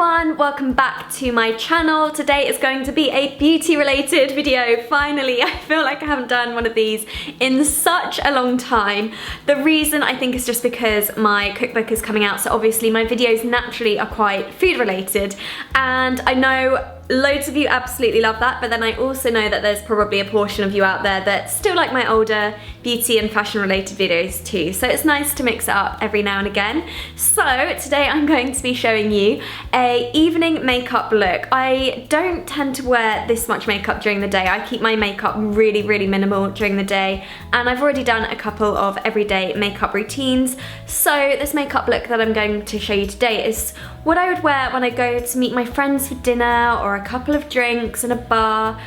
everyone, welcome back to my channel. Today is going to be a beauty related video. Finally, I feel like I haven't done one of these in such a long time. The reason I think is just because my cookbook is coming out, so obviously my videos naturally are quite food related, and I know loads of you absolutely love that, but then I also know that there's probably a portion of you out there that still like my older beauty and fashion related videos too, so it's nice to mix it up every now and again. So today I'm going to be showing you a evening makeup look. I don't tend to wear this much makeup during the day. I keep my makeup really minimal during the day, and I've already done a couple of everyday makeup routines. So this makeup look that I'm going to show you today is what I would wear when I go to meet my friends for dinner or a couple of drinks in a bar.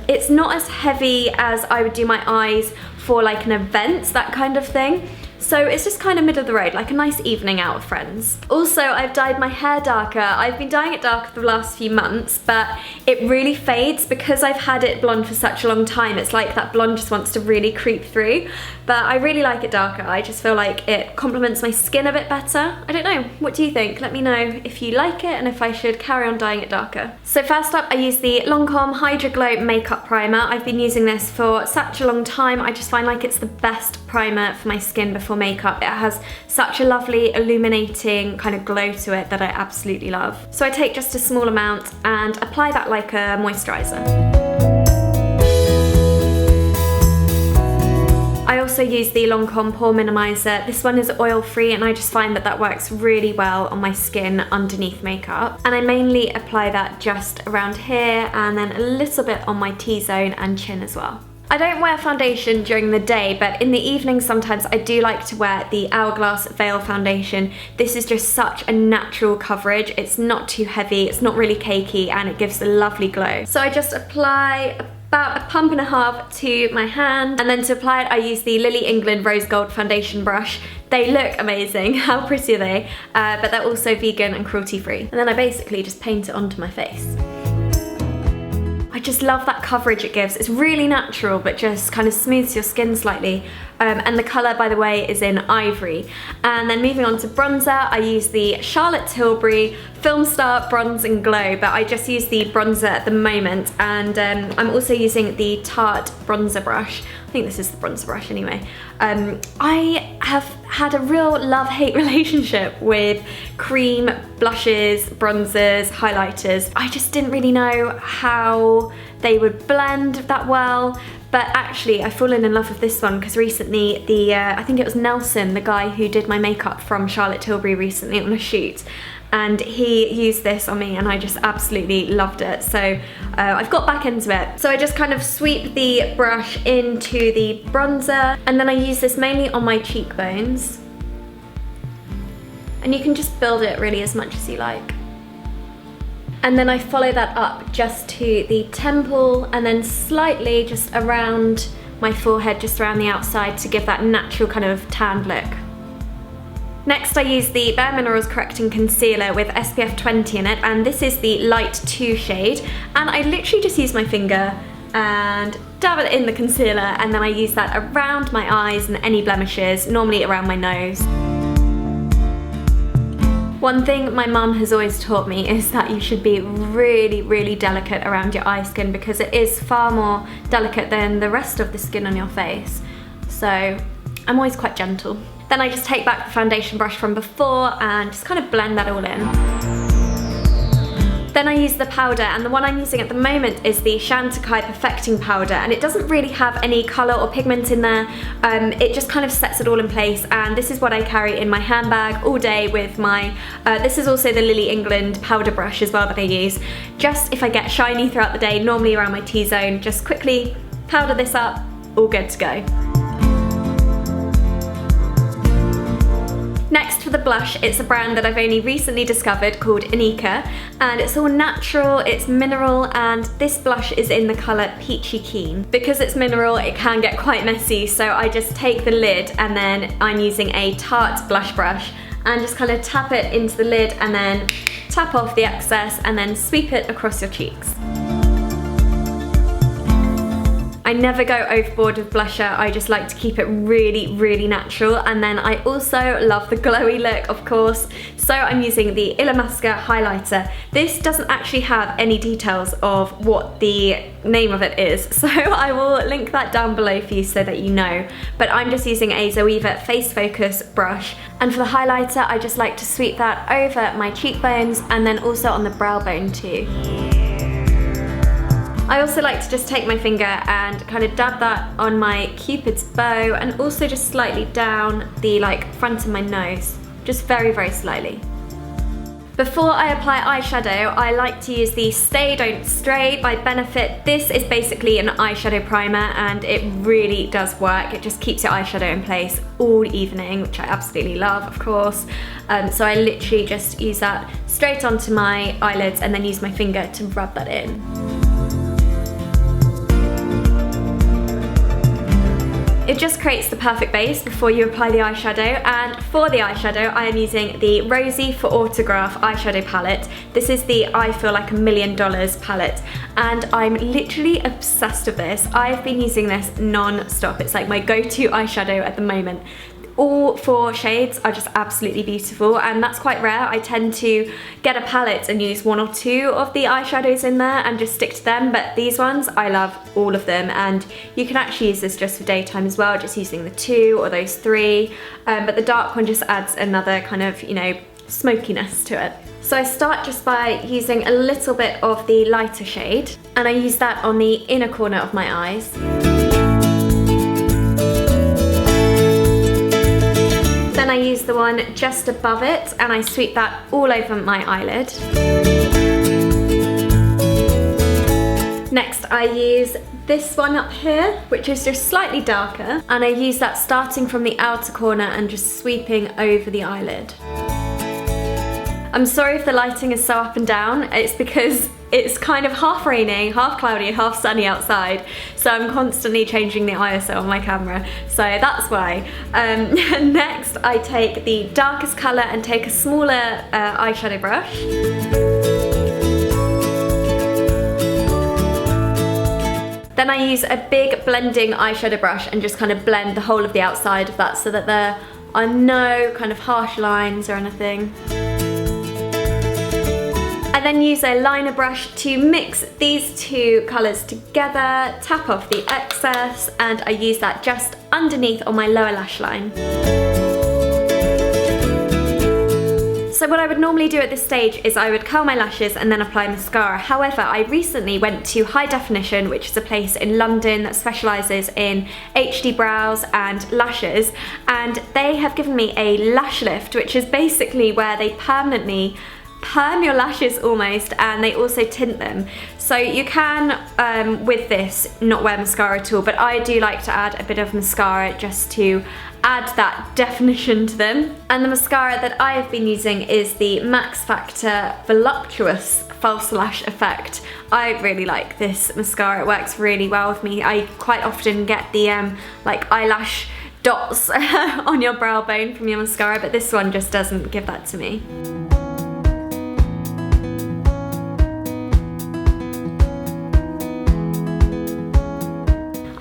It's not as heavy as I would do my eyes for like an event, that kind of thing. So it's just kind of middle of the road, like a nice evening out with friends. Also, I've dyed my hair darker. I've been dyeing it darker for the last few months, but it really fades because I've had it blonde for such a long time. It's like that blonde just wants to really creep through. But I really like it darker. I just feel like it complements my skin a bit better. I don't know, what do you think? Let me know if you like it and if I should carry on dyeing it darker. So first up, I use the Lancome Hydra Glow Makeup Primer. I've been using this for such a long time. I just find like it's the best primer for my skin before makeup. It has such a lovely illuminating kind of glow to it that I absolutely love. So I take just a small amount and apply that like a moisturizer. I also use the Lancome Pore Minimizer. This one is oil free and I just find that that works really well on my skin underneath makeup. And I mainly apply that just around here and then a little bit on my T-zone and chin as well. I don't wear foundation during the day, but in the evening sometimes I do like to wear the Hourglass Veil Foundation. This is just such a natural coverage. It's not too heavy, it's not really cakey, and it gives a lovely glow. So I just apply about a pump and a half to my hand, and then to apply it I use the Lily England Rose Gold Foundation brush. They look amazing, how pretty are they? But they're also vegan and cruelty free. And then I basically just paint it onto my face. I just love that coverage it gives. It's really natural, but just kind of smooths your skin slightly. And the colour, by the way, is in Ivory. And then moving on to bronzer, I use the Charlotte Tilbury Film Star Bronze and Glow, but I just use the bronzer at the moment. And I'm also using the Tarte bronzer brush. I think this is the bronzer brush anyway. I have had a real love-hate relationship with cream blushes, bronzers, highlighters. I just didn't really know how they would blend that well, but actually I've fallen in love with this one because recently I think it was Nelson, the guy who did my makeup from Charlotte Tilbury recently on a shoot, and he used this on me and I just absolutely loved it. So I've got back into it. So I just kind of sweep the brush into the bronzer, and then I use this mainly on my cheekbones. And you can just build it really as much as you like. And then I follow that up just to the temple and then slightly just around my forehead, just around the outside, to give that natural kind of tanned look. Next I use the Bare Minerals Correcting Concealer with SPF 20 in it, and this is the Light 2 shade, and I literally just use my finger and dab it in the concealer, and then I use that around my eyes and any blemishes, normally around my nose. One thing my mum has always taught me is that you should be really delicate around your eye skin because it is far more delicate than the rest of the skin on your face. So I'm always quite gentle. Then I just take back the foundation brush from before and just kind of blend that all in. Then I use the powder, and the one I'm using at the moment is the Chantecaille Perfecting Powder, and it doesn't really have any colour or pigment in there. It just kind of sets it all in place, and this is what I carry in my handbag all day with my, this is also the Lily England powder brush as well that I use. Just if I get shiny throughout the day, normally around my T-zone, just quickly powder this up, all good to go. Next for the blush, it's a brand that I've only recently discovered called Anika, and it's all natural, it's mineral, and this blush is in the colour Peachy Keen. Because it's mineral, it can get quite messy, so I just take the lid and then I'm using a Tarte blush brush and just kind of tap it into the lid and then tap off the excess and then sweep it across your cheeks. I never go overboard with blusher, I just like to keep it really, really natural. And then I also love the glowy look, of course, so I'm using the Illamasqua highlighter. This doesn't actually have any details of what the name of it is, so I will link that down below for you so that you know. But I'm just using a Zoeva Face Focus brush, and for the highlighter I just like to sweep that over my cheekbones and then also on the brow bone too. I also like to just take my finger and kind of dab that on my Cupid's bow and also just slightly down the front of my nose, just very, very slightly. Before I apply eyeshadow, I like to use the Stay Don't Stray by Benefit. This is basically an eyeshadow primer and it really does work. It just keeps your eyeshadow in place all evening, which I absolutely love, of course. So I literally just use that straight onto my eyelids and then use my finger to rub that in. It just creates the perfect base before you apply the eyeshadow, and for the eyeshadow I am using the Rosie for Autograph eyeshadow palette. This is the I Feel Like $1 Million palette and I'm literally obsessed with this. I've been using this non-stop. It's like my go-to eyeshadow at the moment. All 4 shades are just absolutely beautiful, and that's quite rare. I tend to get a palette and use 1 or 2 of the eyeshadows in there and just stick to them, but these ones, I love all of them, and you can actually use this just for daytime as well, just using the 2 or those 3, but the dark one just adds another kind of, you know, smokiness to it. So I start just by using a little bit of the lighter shade, and I use that on the inner corner of my eyes. Then I use the one just above it and I sweep that all over my eyelid. Next I use this one up here, which is just slightly darker, and I use that starting from the outer corner and just sweeping over the eyelid. I'm sorry if the lighting is so up and down, it's because it's kind of half raining, half cloudy, half sunny outside, so I'm constantly changing the ISO on my camera, so that's why. Next I take the darkest colour and take a smaller eyeshadow brush. Then I use a big blending eyeshadow brush and just kind of blend the whole of the outside of that so that there are no kind of harsh lines or anything. I then use a liner brush to mix these 2 colours together, tap off the excess, and I use that just underneath on my lower lash line. So what I would normally do at this stage is I would curl my lashes and then apply mascara. However, I recently went to High Definition, which is a place in London that specialises in HD brows and lashes, and they have given me a lash lift, which is basically where they permanently perm your lashes almost, and they also tint them. So you can, with this, not wear mascara at all, but I do like to add a bit of mascara just to add that definition to them. And the mascara that I have been using is the Max Factor Voluptuous False Lash Effect. I really like this mascara, it works really well with me. I quite often get the eyelash dots on your brow bone from your mascara, but this one just doesn't give that to me.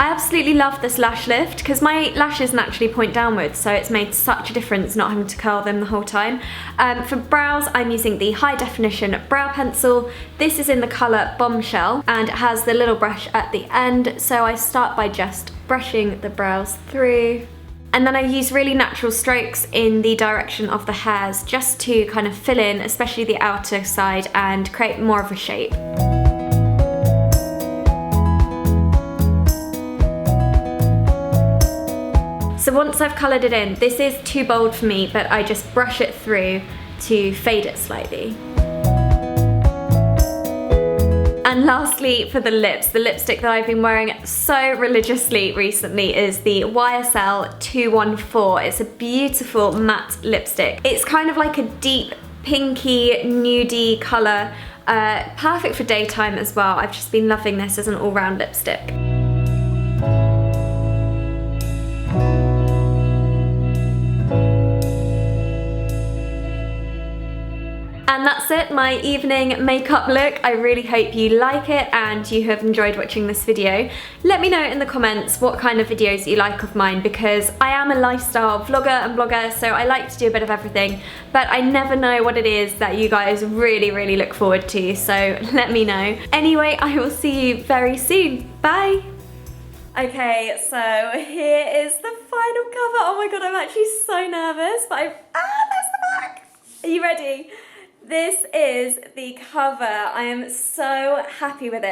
I absolutely love this lash lift because my lashes naturally point downwards, so it's made such a difference not having to curl them the whole time. For brows, I'm using the High Definition Brow Pencil. This is in the colour Bombshell and it has the little brush at the end, so I start by just brushing the brows through. And then I use really natural strokes in the direction of the hairs just to kind of fill in, especially the outer side, and create more of a shape. So once I've coloured it in, this is too bold for me, but I just brush it through to fade it slightly. And lastly, for the lips, the lipstick that I've been wearing so religiously recently is the YSL 214. It's a beautiful matte lipstick. It's kind of like a deep pinky, nudie colour, perfect for daytime as well. I've just been loving this as an all-round lipstick. And that's it, my evening makeup look. I really hope you like it and you have enjoyed watching this video. Let me know in the comments what kind of videos you like of mine, because I am a lifestyle vlogger and blogger, so I like to do a bit of everything, but I never know what it is that you guys really look forward to, so let me know. Anyway, I will see you very soon. Bye! Okay, so here is the final cover. Oh my god, I'm actually so nervous, but that's the back! Are you ready? This is the cover. I am so happy with it.